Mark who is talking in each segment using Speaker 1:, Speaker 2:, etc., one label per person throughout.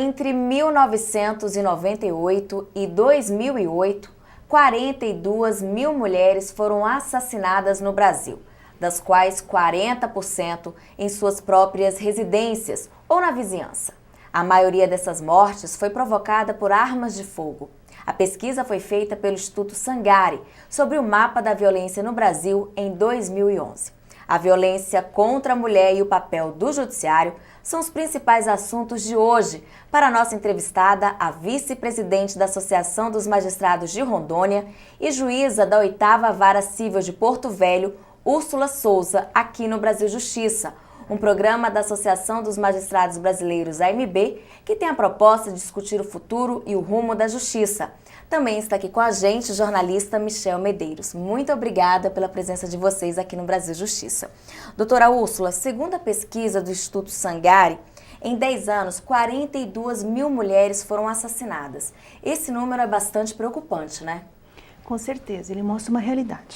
Speaker 1: Entre 1998 e 2008, 42 mil mulheres foram assassinadas no Brasil, das quais 40% em suas próprias residências ou na vizinhança. A maioria dessas mortes foi provocada por armas de fogo. A pesquisa foi feita pelo Instituto Sangari sobre o mapa da violência no Brasil em 2011. A violência contra a mulher e o papel do judiciário são os principais assuntos de hoje. Para a nossa entrevistada, a vice-presidente da Associação dos Magistrados de Rondônia e juíza da 8ª Vara Civil de Porto Velho, Úrsula Souza, aqui no Brasil Justiça, um programa da Associação dos Magistrados Brasileiros, AMB, que tem a proposta de discutir o futuro e o rumo da justiça. Também está aqui com a gente o jornalista Michel Medeiros. Muito obrigada pela presença de vocês aqui no Brasil Justiça. Doutora Úrsula, segundo a pesquisa do Instituto Sangari, em 10 anos, 42 mil mulheres foram assassinadas. Esse número é bastante preocupante, né?
Speaker 2: Com certeza, ele mostra uma realidade.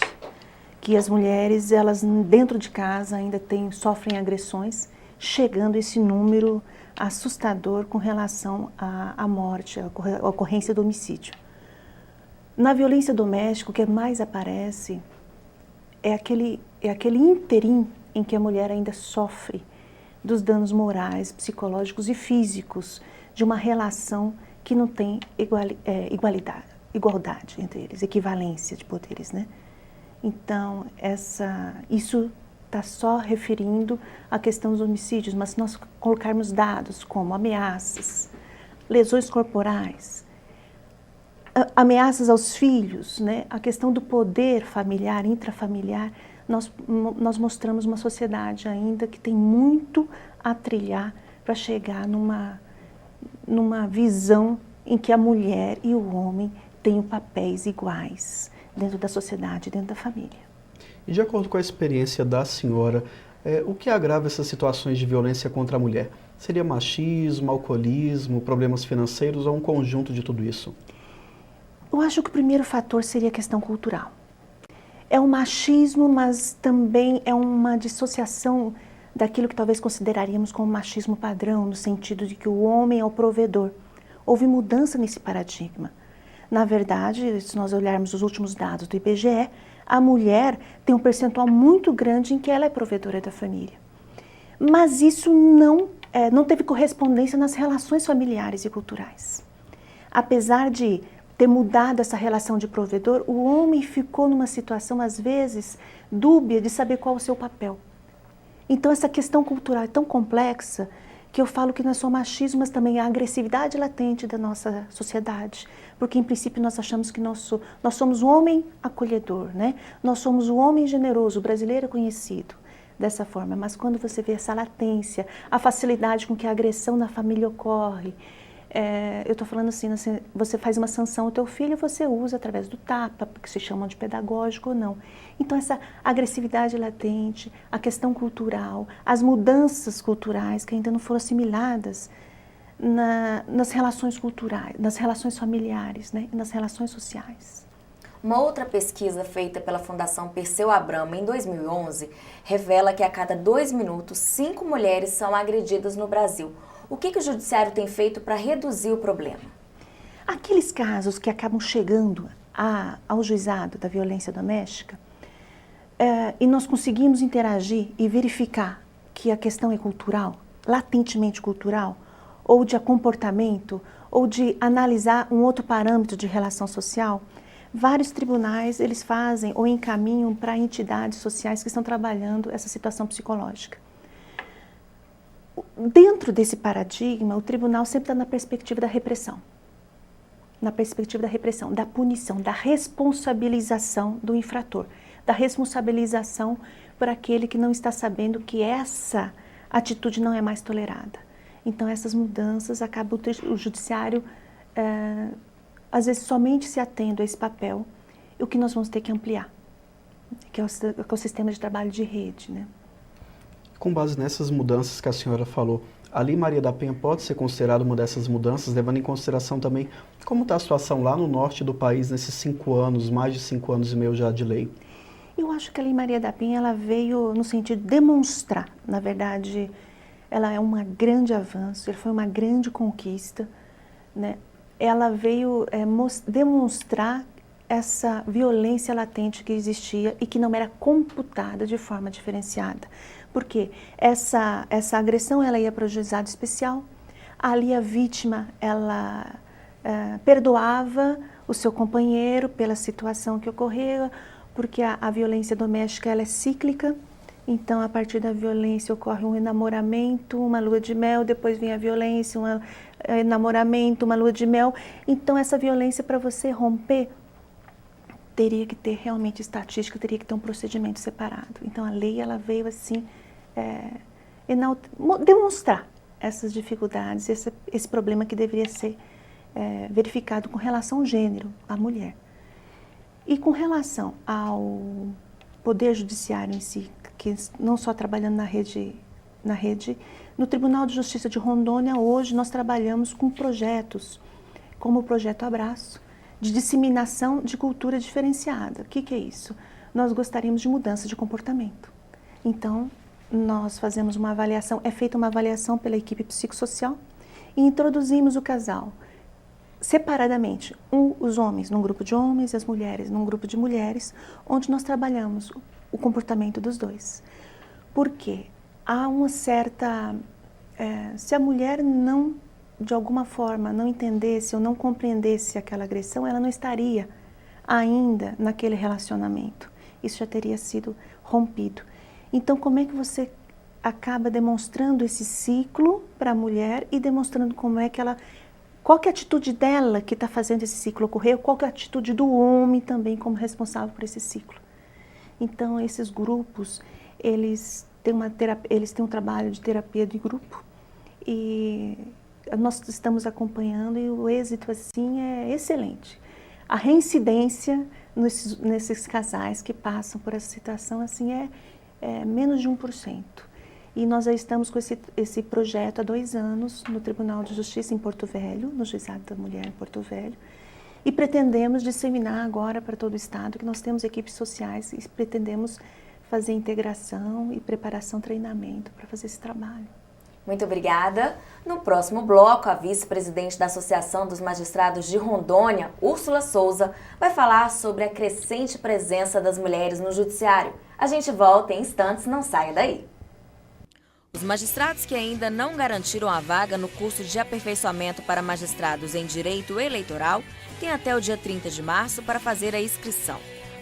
Speaker 2: Que as mulheres, elas dentro de casa ainda sofrem agressões, chegando a esse número assustador com relação à morte, à ocorrência do homicídio. Na violência doméstica, o que mais aparece é aquele ínterim em que a mulher ainda sofre dos danos morais, psicológicos e físicos de uma relação que não tem igualdade entre eles, equivalência de poderes, né? Então, isso está só referindo à questão dos homicídios, mas se nós colocarmos dados como ameaças, lesões corporais, ameaças aos filhos, né? A questão do poder familiar, intrafamiliar, nós mostramos uma sociedade ainda que tem muito a trilhar para chegar numa visão em que a mulher e o homem têm papéis iguais dentro da sociedade, dentro da família.
Speaker 3: E de acordo com a experiência da senhora, o que agrava essas situações de violência contra a mulher? Seria machismo, alcoolismo, problemas financeiros ou um conjunto de tudo isso?
Speaker 2: Eu acho que o primeiro fator seria a questão cultural. É o machismo, mas também é uma dissociação daquilo que talvez consideraríamos como machismo padrão, no sentido de que o homem é o provedor. Houve mudança nesse paradigma. Na verdade, se nós olharmos os últimos dados do IBGE, a mulher tem um percentual muito grande em que ela é provedora da família. Mas isso não teve correspondência nas relações familiares e culturais. Apesar de ter mudado essa relação de provedor, o homem ficou numa situação, às vezes, dúbia de saber qual é o seu papel. Então, essa questão cultural é tão complexa que eu falo que não é só machismo, mas também a agressividade latente da nossa sociedade. Porque, em princípio, nós achamos que nós somos o homem acolhedor, né? Nós somos o homem generoso, o brasileiro é conhecido dessa forma. Mas quando você vê essa latência, a facilidade com que a agressão na família ocorre, eu estou falando assim, você faz uma sanção ao teu filho, você usa através do tapa, porque se chamam de pedagógico ou não. Então essa agressividade latente, a questão cultural, as mudanças culturais que ainda não foram assimiladas nas relações culturais, nas relações familiares, né, e nas relações sociais.
Speaker 1: Uma outra pesquisa feita pela Fundação Perseu Abramo em 2011 revela que a cada 2 minutos, 5 mulheres são agredidas no Brasil. O que o judiciário tem feito para reduzir o problema?
Speaker 2: Aqueles casos que acabam chegando ao juizado da violência doméstica, e nós conseguimos interagir e verificar que a questão é cultural, latentemente cultural, ou de comportamento, ou de analisar um outro parâmetro de relação social, vários tribunais eles fazem ou encaminham para entidades sociais que estão trabalhando essa situação psicológica. Dentro desse paradigma, o tribunal sempre está na perspectiva da repressão. Na perspectiva da repressão, da punição, da responsabilização do infrator, da responsabilização por aquele que não está sabendo que essa atitude não é mais tolerada. Então, essas mudanças acabam o judiciário, às vezes, somente se atendo a esse papel, o que nós vamos ter que ampliar, que é o sistema de trabalho de rede, né?
Speaker 3: Com base nessas mudanças que a senhora falou, a Lei Maria da Penha pode ser considerada uma dessas mudanças, levando em consideração também como está a situação lá no norte do país nesses 5 anos, mais de 5 anos e meio já de lei?
Speaker 2: Eu acho que a Lei Maria da Penha ela veio no sentido de demonstrar, na verdade, ela é um grande avanço, ele foi uma grande conquista, né? Ela veio demonstrar essa violência latente que existia e que não era computada de forma diferenciada. Porque essa agressão ela ia para o juizado especial, ali a vítima ela perdoava o seu companheiro pela situação que ocorreu, porque a violência doméstica ela é cíclica. Então, a partir da violência ocorre um enamoramento, uma lua de mel, depois vem a violência, um enamoramento, uma lua de mel. Então, essa violência, para você romper, teria que ter realmente estatística, teria que ter um procedimento separado. Então, a lei ela veio assim demonstrar essas dificuldades, esse problema que deveria ser verificado com relação ao gênero, à mulher. E com relação ao Poder Judiciário em si, que não só trabalhando na rede, no Tribunal de Justiça de Rondônia, hoje nós trabalhamos com projetos, como o Projeto Abraço, de disseminação de cultura diferenciada. O que é isso? Nós gostaríamos de mudança de comportamento. Então, nós fazemos uma avaliação, é feita uma avaliação pela equipe psicossocial e introduzimos o casal separadamente, os homens num grupo de homens e as mulheres num grupo de mulheres, onde nós trabalhamos o comportamento dos dois. Porque há uma certa... se a mulher não, de alguma forma, não entendesse ou não compreendesse aquela agressão, ela não estaria ainda naquele relacionamento. Isso já teria sido rompido. Então, como é que você acaba demonstrando esse ciclo para a mulher e demonstrando como é que ela... Qual que é a atitude dela que está fazendo esse ciclo ocorrer? Qual que é a atitude do homem também como responsável por esse ciclo? Então, esses grupos, eles têm um trabalho de terapia de grupo e nós estamos acompanhando e o êxito, assim, é excelente. A reincidência nesses casais que passam por essa situação, assim, é menos de 1%. E nós já estamos com esse projeto há 2 anos no Tribunal de Justiça em Porto Velho, no Juizado da Mulher em Porto Velho, e pretendemos disseminar agora para todo o estado, que nós temos equipes sociais e pretendemos fazer integração e preparação, treinamento para fazer esse trabalho.
Speaker 1: Muito obrigada. No próximo bloco, a vice-presidente da Associação dos Magistrados de Rondônia, Úrsula Souza, vai falar sobre a crescente presença das mulheres no judiciário. A gente volta em instantes, não saia daí. Os magistrados que ainda não garantiram a vaga no curso de aperfeiçoamento para magistrados em Direito Eleitoral têm até o dia 30 de março para fazer a inscrição.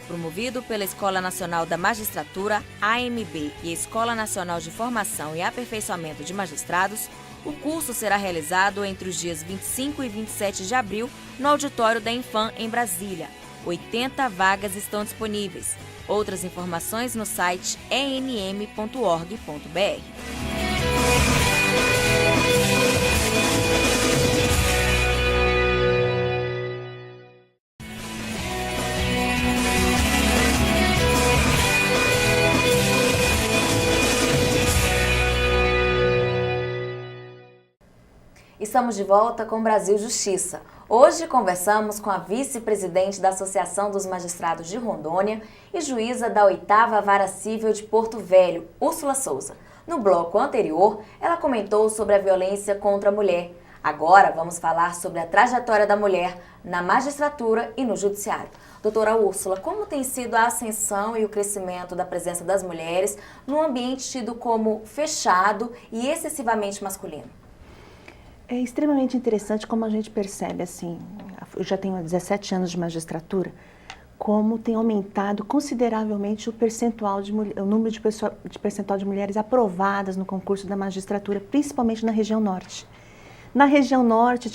Speaker 1: Promovido pela Escola Nacional da Magistratura, AMB, e a Escola Nacional de Formação e Aperfeiçoamento de Magistrados, o curso será realizado entre os dias 25 e 27 de abril no auditório da Infam, em Brasília. 80 vagas estão disponíveis. Outras informações no site enm.org.br. Estamos de volta com Brasil Justiça. Hoje conversamos com a vice-presidente da Associação dos Magistrados de Rondônia e juíza da 8ª Vara Civil de Porto Velho, Úrsula Souza. No bloco anterior, ela comentou sobre a violência contra a mulher. Agora vamos falar sobre a trajetória da mulher na magistratura e no judiciário. Doutora Úrsula, como tem sido a ascensão e o crescimento da presença das mulheres num ambiente tido como fechado e excessivamente masculino?
Speaker 2: É extremamente interessante como a gente percebe, assim, eu já tenho 17 anos de magistratura, como tem aumentado consideravelmente o percentual o número de percentual de mulheres aprovadas no concurso da magistratura, principalmente na região norte. Na região norte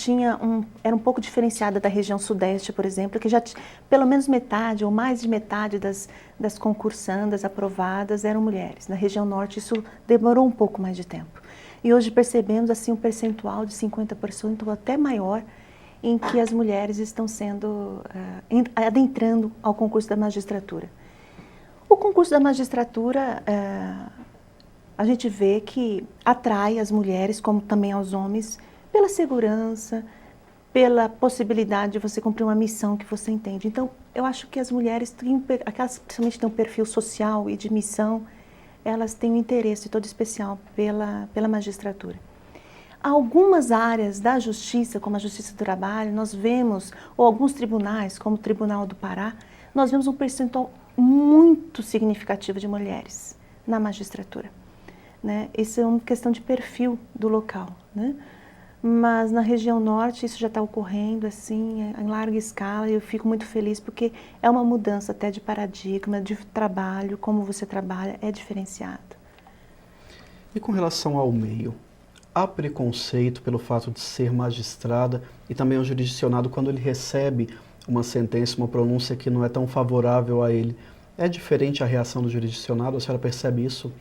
Speaker 2: era um pouco diferenciada da região sudeste, por exemplo, que já pelo menos metade ou mais de metade das concursandas aprovadas eram mulheres. Na região norte isso demorou um pouco mais de tempo. E hoje percebemos assim um percentual de 50% ou até maior em que as mulheres estão sendo adentrando ao concurso da magistratura. O concurso da magistratura, a gente vê que atrai as mulheres, como também aos homens, pela segurança, pela possibilidade de você cumprir uma missão que você entende. Então, eu acho que as mulheres, aquelas que principalmente têm um perfil social e de missão, elas têm um interesse todo especial pela magistratura. Algumas áreas da justiça, como a Justiça do Trabalho, nós vemos, ou alguns tribunais, como o Tribunal do Pará, nós vemos um percentual muito significativo de mulheres na magistratura, né? Isso é uma questão de perfil do local, né? Mas na região norte isso já está ocorrendo assim, em larga escala, e eu fico muito feliz porque é uma mudança até de paradigma, de trabalho, como você trabalha, é diferenciado.
Speaker 3: E com relação ao meio, há preconceito pelo fato de ser magistrada e também o jurisdicionado quando ele recebe uma sentença, uma pronúncia que não é tão favorável a ele? É diferente a reação do jurisdicionado? A senhora percebe isso?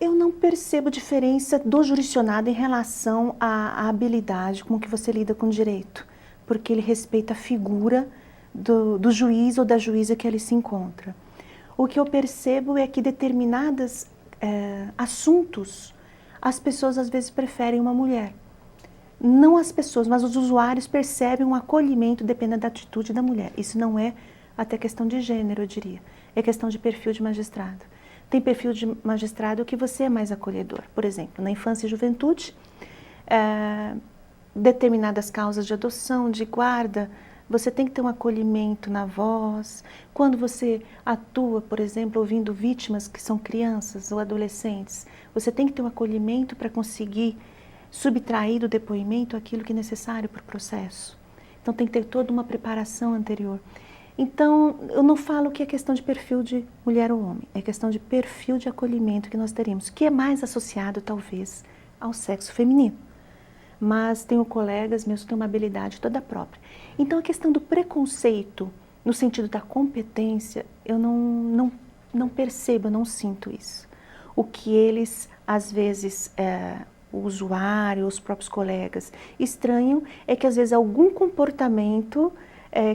Speaker 2: Eu não percebo diferença do jurisdicionado em relação à habilidade com que você lida com o direito, porque ele respeita a figura do juiz ou da juíza que ali se encontra. O que eu percebo é que determinados assuntos, as pessoas às vezes preferem uma mulher. Não as pessoas, mas os usuários percebem um acolhimento dependendo da atitude da mulher. Isso não é até questão de gênero, eu diria. É questão de perfil de magistrado. Tem perfil de magistrado que você é mais acolhedor. Por exemplo, na infância e juventude, determinadas causas de adoção, de guarda, você tem que ter um acolhimento na voz. Quando você atua, por exemplo, ouvindo vítimas que são crianças ou adolescentes, você tem que ter um acolhimento para conseguir subtrair do depoimento aquilo que é necessário para o processo. Então tem que ter toda uma preparação anterior. Então, eu não falo que é questão de perfil de mulher ou homem, é questão de perfil de acolhimento que nós teríamos, que é mais associado, talvez, ao sexo feminino. Mas tenho colegas meus que têm uma habilidade toda própria. Então, a questão do preconceito, no sentido da competência, eu não percebo, eu não sinto isso. O que eles, às vezes, o usuário, os próprios colegas, estranham é que, às vezes, algum comportamento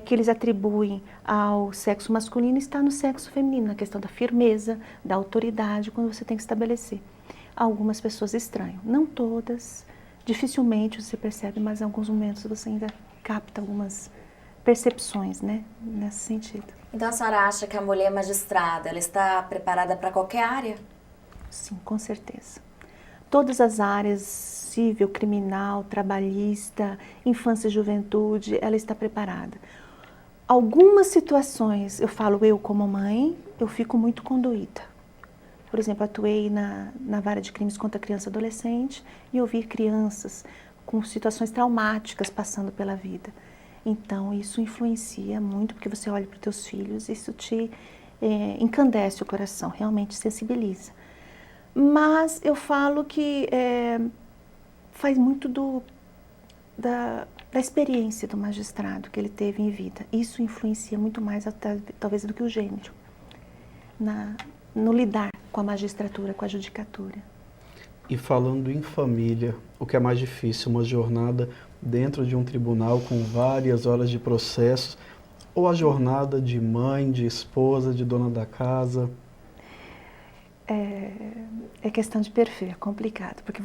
Speaker 2: que eles atribuem ao sexo masculino está no sexo feminino, na questão da firmeza, da autoridade, quando você tem que estabelecer. Algumas pessoas estranham, não todas, dificilmente você percebe, mas em alguns momentos você ainda capta algumas percepções, né, nesse sentido.
Speaker 1: Então a senhora acha que a mulher magistrada, ela está preparada para qualquer área?
Speaker 2: Sim, com certeza. Todas as áreas, civil, criminal, trabalhista, infância e juventude, ela está preparada. Algumas situações, eu falo eu como mãe, eu fico muito condoída. Por exemplo, atuei na vara de crimes contra criança e adolescente e ouvi crianças com situações traumáticas passando pela vida. Então, isso influencia muito, porque você olha para os teus filhos, isso te encandece o coração, realmente sensibiliza. Mas eu falo que faz muito da experiência do magistrado que ele teve em vida. Isso influencia muito mais, talvez, do que o gênero, no lidar com a magistratura, com a judicatura.
Speaker 3: E falando em família, o que é mais difícil, uma jornada dentro de um tribunal com várias horas de processos, ou a jornada de mãe, de esposa, de dona da casa?
Speaker 2: É questão de perfil, é complicado, porque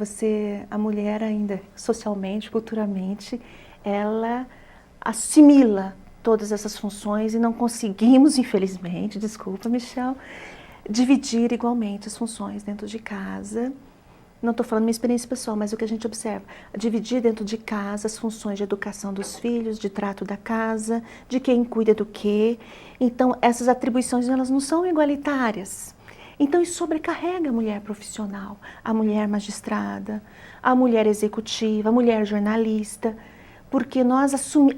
Speaker 2: a mulher ainda, socialmente, culturalmente, ela assimila todas essas funções e não conseguimos, infelizmente, desculpa, Michel, dividir igualmente as funções dentro de casa. Não estou falando minha experiência pessoal, mas o que a gente observa, dividir dentro de casa as funções de educação dos filhos, de trato da casa, de quem cuida do quê. Então, essas atribuições, elas não são igualitárias. Então, isso sobrecarrega a mulher profissional, a mulher magistrada, a mulher executiva, a mulher jornalista, porque nós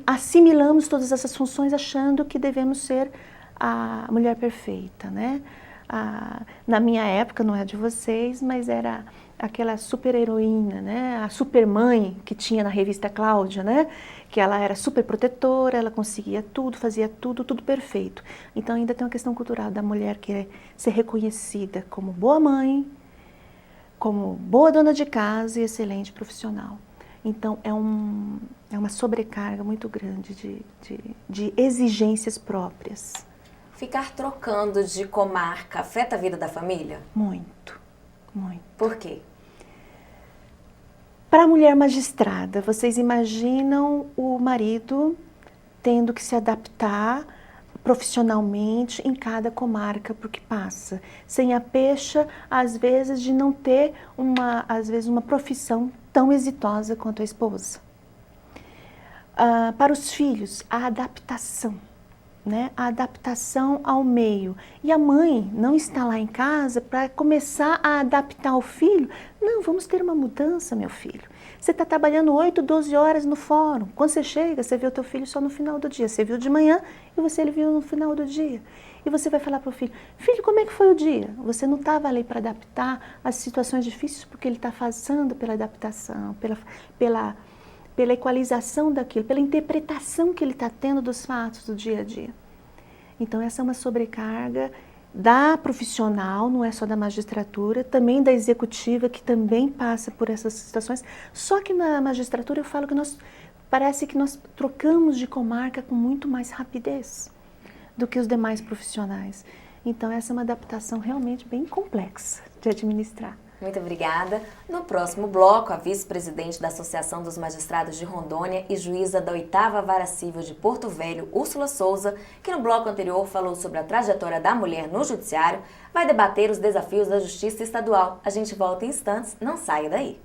Speaker 2: assimilamos todas essas funções achando que devemos ser a mulher perfeita, né? Na minha época, não é de vocês, mas era aquela super heroína, né? A super mãe que tinha na revista Cláudia, né? Que ela era super protetora, ela conseguia tudo, fazia tudo perfeito. Então ainda tem uma questão cultural da mulher querer ser reconhecida como boa mãe, como boa dona de casa e excelente profissional. Então é uma sobrecarga muito grande de exigências próprias.
Speaker 1: Ficar trocando de comarca afeta a vida da família?
Speaker 2: Muito, muito.
Speaker 1: Por quê?
Speaker 2: Para a mulher magistrada, vocês imaginam o marido tendo que se adaptar profissionalmente em cada comarca porque passa, sem a pecha, às vezes, de não ter uma profissão tão exitosa quanto a esposa. Para os filhos, a adaptação, né? A adaptação ao meio. E a mãe não está lá em casa para começar a adaptar o filho. Não, vamos ter uma mudança, meu filho. Você está trabalhando 8, 12 horas no fórum. Quando você chega, você vê o teu filho só no final do dia. Você viu de manhã e ele viu no final do dia. E você vai falar para o filho, filho, como é que foi o dia? Você não estava ali para adaptar as situações difíceis porque ele está passando pela adaptação, pela equalização daquilo, pela interpretação que ele está tendo dos fatos do dia a dia. Então, essa é uma sobrecarga da profissional, não é só da magistratura, também da executiva, que também passa por essas situações. Só que na magistratura eu falo que parece que nós trocamos de comarca com muito mais rapidez do que os demais profissionais. Então, essa é uma adaptação realmente bem complexa de administrar.
Speaker 1: Muito obrigada. No próximo bloco, a vice-presidente da Associação dos Magistrados de Rondônia e juíza da 8ª Vara Civil de Porto Velho, Úrsula Souza, que no bloco anterior falou sobre a trajetória da mulher no judiciário, vai debater os desafios da Justiça Estadual. A gente volta em instantes, não saia daí.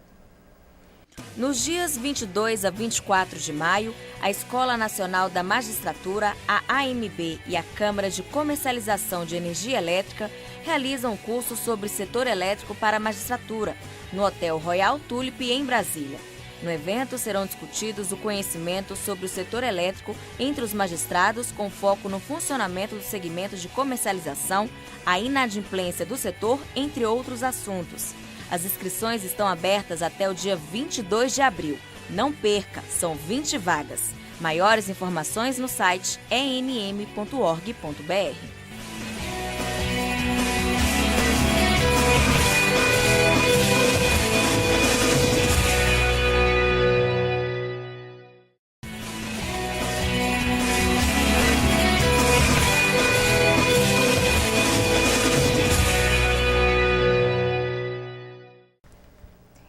Speaker 1: Nos dias 22 a 24 de maio, a Escola Nacional da Magistratura, a AMB e a Câmara de Comercialização de Energia Elétrica realizam um curso sobre setor elétrico para a magistratura, no Hotel Royal Tulip, em Brasília. No evento serão discutidos o conhecimento sobre o setor elétrico entre os magistrados, com foco no funcionamento do segmento de comercialização, a inadimplência do setor, entre outros assuntos. As inscrições estão abertas até o dia 22 de abril. Não perca, são 20 vagas. Maiores informações no site enm.org.br.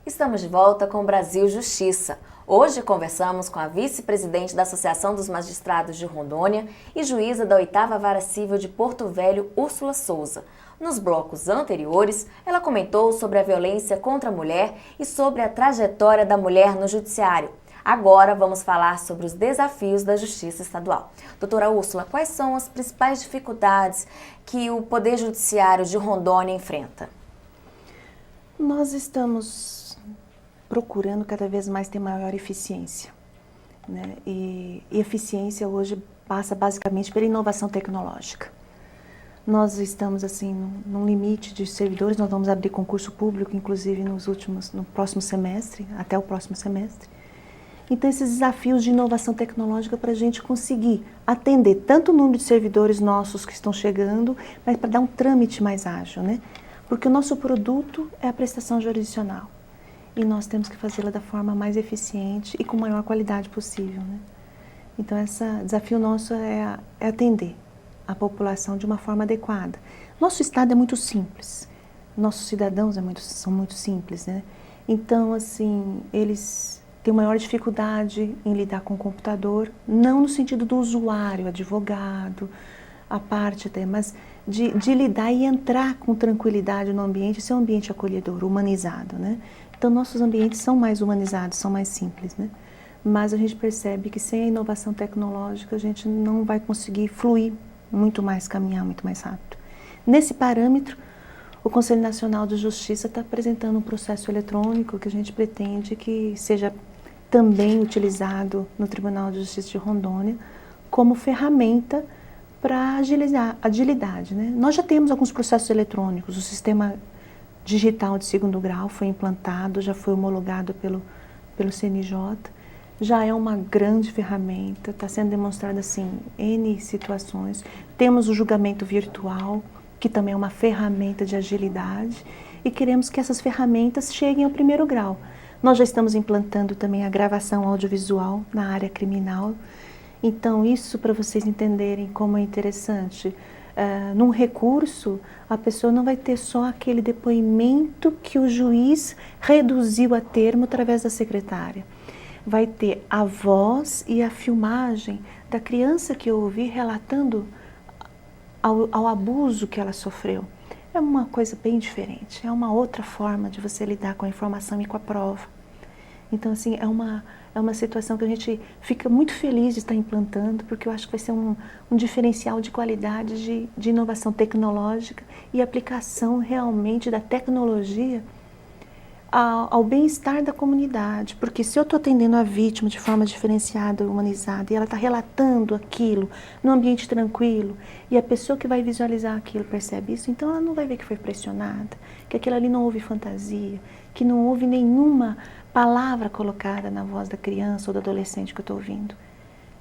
Speaker 1: Estamos de volta com o Brasil Justiça. Hoje conversamos com a vice-presidente da Associação dos Magistrados de Rondônia e juíza da 8ª Vara Civil de Porto Velho, Úrsula Souza. Nos blocos anteriores, ela comentou sobre a violência contra a mulher e sobre a trajetória da mulher no judiciário. Agora vamos falar sobre os desafios da Justiça Estadual. Doutora Úrsula, quais são as principais dificuldades que o Poder Judiciário de Rondônia enfrenta?
Speaker 2: Nós estamos procurando cada vez mais ter maior eficiência, né? E eficiência hoje passa basicamente pela inovação tecnológica. Nós estamos assim num limite de servidores, nós vamos abrir concurso público, inclusive no próximo semestre, até o próximo semestre. Então, esses desafios de inovação tecnológica para a gente conseguir atender tanto o número de servidores nossos que estão chegando, mas para dar um trâmite mais ágil, né? Porque o nosso produto é a prestação jurisdicional. E nós temos que fazê-la da forma mais eficiente e com maior qualidade possível, né? Então, esse desafio nosso é atender a população de uma forma adequada. Nosso Estado é muito simples, nossos cidadãos são muito simples, né? Então, assim, eles têm maior dificuldade em lidar com o computador, não no sentido do usuário, advogado, a parte até, mas de lidar e entrar com tranquilidade no ambiente, ser um ambiente acolhedor, humanizado, né? Então, nossos ambientes são mais humanizados, são mais simples, né? Mas a gente percebe que sem a inovação tecnológica a gente não vai conseguir fluir muito mais, caminhar muito mais rápido. Nesse parâmetro, o Conselho Nacional de Justiça está apresentando um processo eletrônico que a gente pretende que seja também utilizado no Tribunal de Justiça de Rondônia como ferramenta para agilizar a agilidade, né? Nós já temos alguns processos eletrônicos, o sistema digital de 2º grau foi implantado, já foi homologado pelo CNJ, já é uma grande ferramenta, está sendo demonstrada assim, N situações. Temos o julgamento virtual, que também é uma ferramenta de agilidade, e queremos que essas ferramentas cheguem ao 1º grau. Nós já estamos implantando também a gravação audiovisual na área criminal. Então, isso para vocês entenderem como é interessante. Num recurso, a pessoa não vai ter só aquele depoimento que o juiz reduziu a termo através da secretária. Vai ter a voz e a filmagem da criança que eu ouvi relatando ao abuso que ela sofreu. É uma coisa bem diferente, é uma outra forma de você lidar com a informação e com a prova. Então, assim, é uma situação que a gente fica muito feliz de estar implantando, porque eu acho que vai ser um diferencial de qualidade de inovação tecnológica e aplicação realmente da tecnologia ao bem-estar da comunidade. Porque se eu estou atendendo a vítima de forma diferenciada, humanizada, e ela está relatando aquilo num ambiente tranquilo, e a pessoa que vai visualizar aquilo percebe isso, então ela não vai ver que foi pressionada, que aquilo ali não houve fantasia, que não houve nenhuma palavra colocada na voz da criança ou do adolescente que eu estou ouvindo.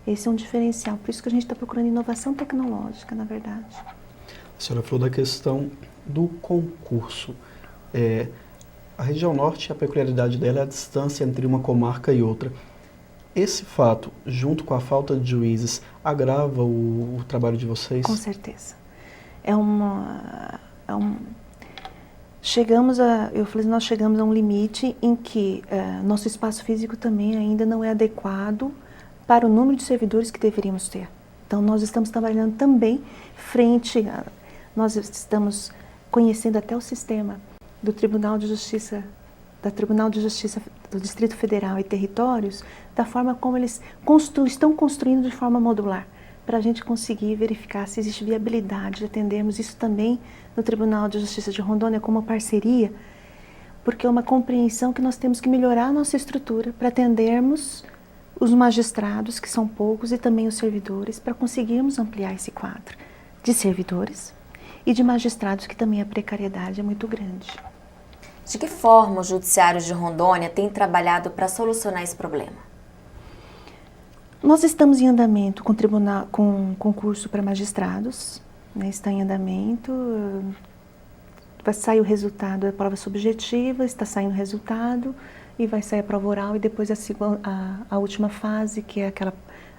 Speaker 2: Esse é um diferencial, por isso que a gente está procurando inovação tecnológica, na verdade.
Speaker 3: A senhora falou da questão do concurso. A região norte, a peculiaridade dela é a distância entre uma comarca e outra. Esse fato, junto com a falta de juízes, agrava o trabalho de vocês?
Speaker 2: Com certeza. Nós chegamos a um limite em que nosso espaço físico também ainda não é adequado para o número de servidores que deveríamos ter. Então, nós estamos trabalhando também nós estamos conhecendo até o sistema do Tribunal de Justiça do Distrito Federal e Territórios, da forma como eles estão construindo de forma modular, para a gente conseguir verificar se existe viabilidade de atendermos isso também no Tribunal de Justiça de Rondônia como parceria, porque é uma compreensão que nós temos que melhorar a nossa estrutura para atendermos os magistrados, que são poucos, e também os servidores, para conseguirmos ampliar esse quadro de servidores e de magistrados, que também a precariedade é muito grande.
Speaker 1: De que forma os judiciários de Rondônia têm trabalhado para solucionar esse problema?
Speaker 2: Nós estamos em andamento com concurso para magistrados, né, está em andamento, vai sair o resultado da prova subjetiva, está saindo o resultado e vai sair a prova oral e depois a última fase, que é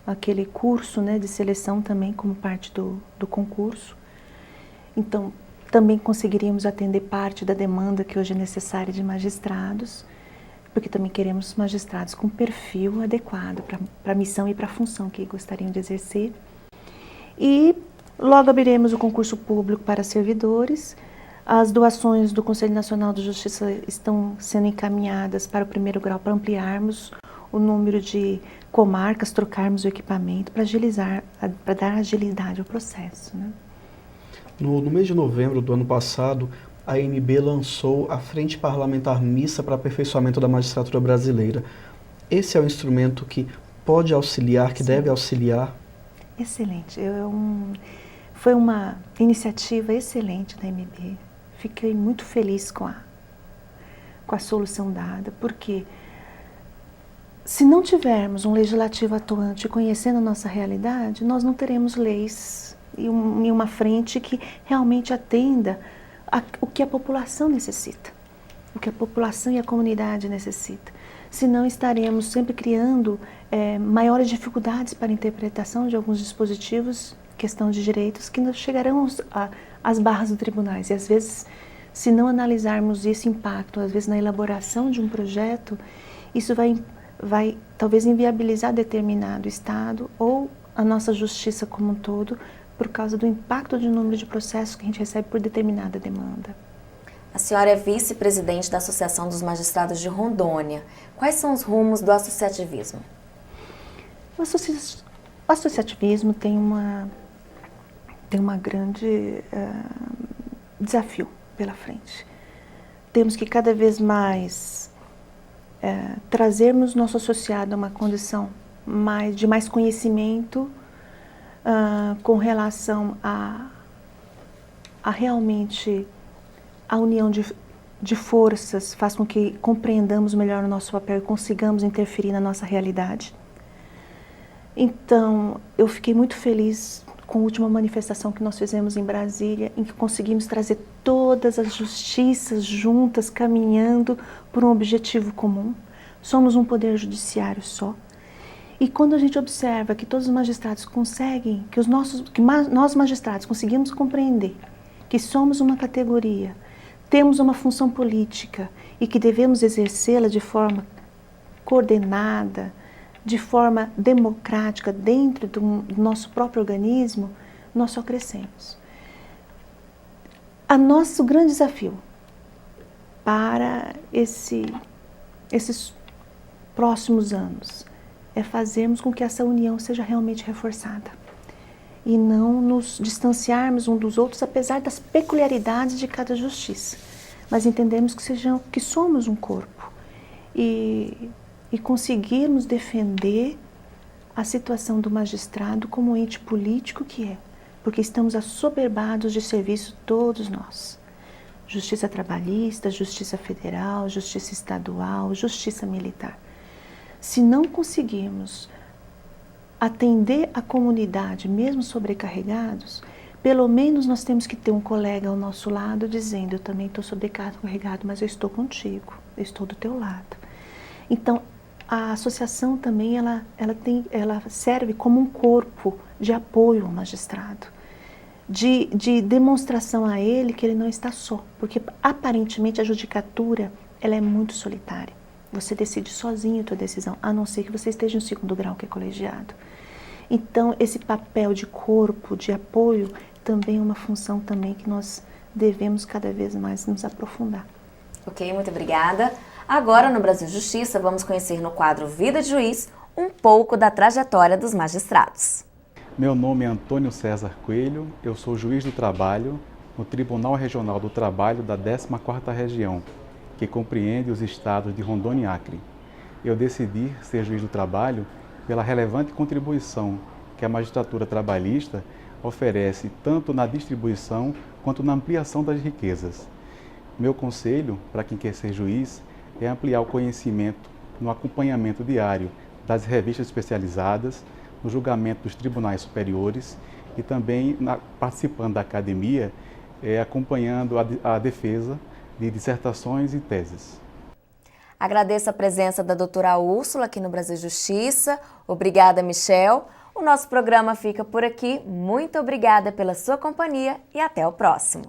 Speaker 2: aquele curso, né, de seleção também como parte do concurso. Então, também conseguiríamos atender parte da demanda que hoje é necessária de magistrados, porque também queremos magistrados com perfil adequado para a missão e para a função que gostariam de exercer. E logo abriremos o concurso público para servidores. As doações do Conselho Nacional de Justiça estão sendo encaminhadas para o primeiro grau, para ampliarmos o número de comarcas, trocarmos o equipamento para dar agilidade ao processo, né?
Speaker 3: No mês de novembro do ano passado, a AMB lançou a Frente Parlamentar Mista para Aperfeiçoamento da Magistratura Brasileira. Esse é o instrumento que pode auxiliar, que deve auxiliar?
Speaker 2: Excelente. Foi uma iniciativa excelente da AMB. Fiquei muito feliz com a solução dada, porque se não tivermos um legislativo atuante conhecendo a nossa realidade, nós não teremos leis e uma frente que realmente atenda o que a população necessita, o que a população e a comunidade necessita. Senão estaremos sempre criando maiores dificuldades para a interpretação de alguns dispositivos, questão de direitos, que não chegarão às barras do tribunais. E às vezes, se não analisarmos esse impacto, às vezes na elaboração de um projeto, isso vai talvez inviabilizar determinado estado ou a nossa justiça como um todo, por causa do impacto de número de processos que a gente recebe por determinada demanda.
Speaker 1: A senhora é vice-presidente da Associação dos Magistrados de Rondônia. Quais são os rumos do associativismo?
Speaker 2: O associativismo tem uma grande desafio pela frente. Temos que cada vez mais trazermos nosso associado a uma condição de mais conhecimento, com relação a realmente a união de forças faz com que compreendamos melhor o nosso papel e consigamos interferir na nossa realidade. Então, eu fiquei muito feliz com a última manifestação que nós fizemos em Brasília, em que conseguimos trazer todas as justiças juntas, caminhando por um objetivo comum. Somos um poder judiciário só. E quando a gente observa que todos os magistrados conseguem, que nós magistrados conseguimos compreender que somos uma categoria, temos uma função política e que devemos exercê-la de forma coordenada, de forma democrática dentro do nosso próprio organismo, nós só crescemos. nosso grande desafio para esses próximos anos é fazermos com que essa união seja realmente reforçada e não nos distanciarmos um dos outros, apesar das peculiaridades de cada justiça, mas entendermos que somos um corpo e conseguirmos defender a situação do magistrado como ente político que é, porque estamos assoberbados de serviço todos nós. Justiça trabalhista, justiça federal, justiça estadual, justiça militar. Se não conseguirmos atender a comunidade, mesmo sobrecarregados, pelo menos nós temos que ter um colega ao nosso lado dizendo: eu também estou sobrecarregado, mas eu estou contigo, eu estou do teu lado. Então, a associação também ela serve como um corpo de apoio ao magistrado, de demonstração a ele que ele não está só, porque aparentemente a judicatura ela é muito solitária. Você decide sozinho a tua decisão, a não ser que você esteja no 2º grau, que é colegiado. Então, esse papel de corpo, de apoio, também é uma função também que nós devemos cada vez mais nos aprofundar.
Speaker 1: Ok, muito obrigada. Agora, no Brasil Justiça, vamos conhecer no quadro Vida de Juiz um pouco da trajetória dos magistrados.
Speaker 4: Meu nome é Antônio César Coelho, eu sou juiz do trabalho no Tribunal Regional do Trabalho da 14ª Região, que compreende os estados de Rondônia e Acre. Eu decidi ser juiz do trabalho pela relevante contribuição que a magistratura trabalhista oferece tanto na distribuição quanto na ampliação das riquezas. Meu conselho para quem quer ser juiz é ampliar o conhecimento no acompanhamento diário das revistas especializadas, no julgamento dos tribunais superiores e também participando da academia, acompanhando a defesa de dissertações e teses.
Speaker 1: Agradeço a presença da doutora Úrsula aqui no Brasil Justiça. Obrigada, Michel. O nosso programa fica por aqui. Muito obrigada pela sua companhia e até o próximo.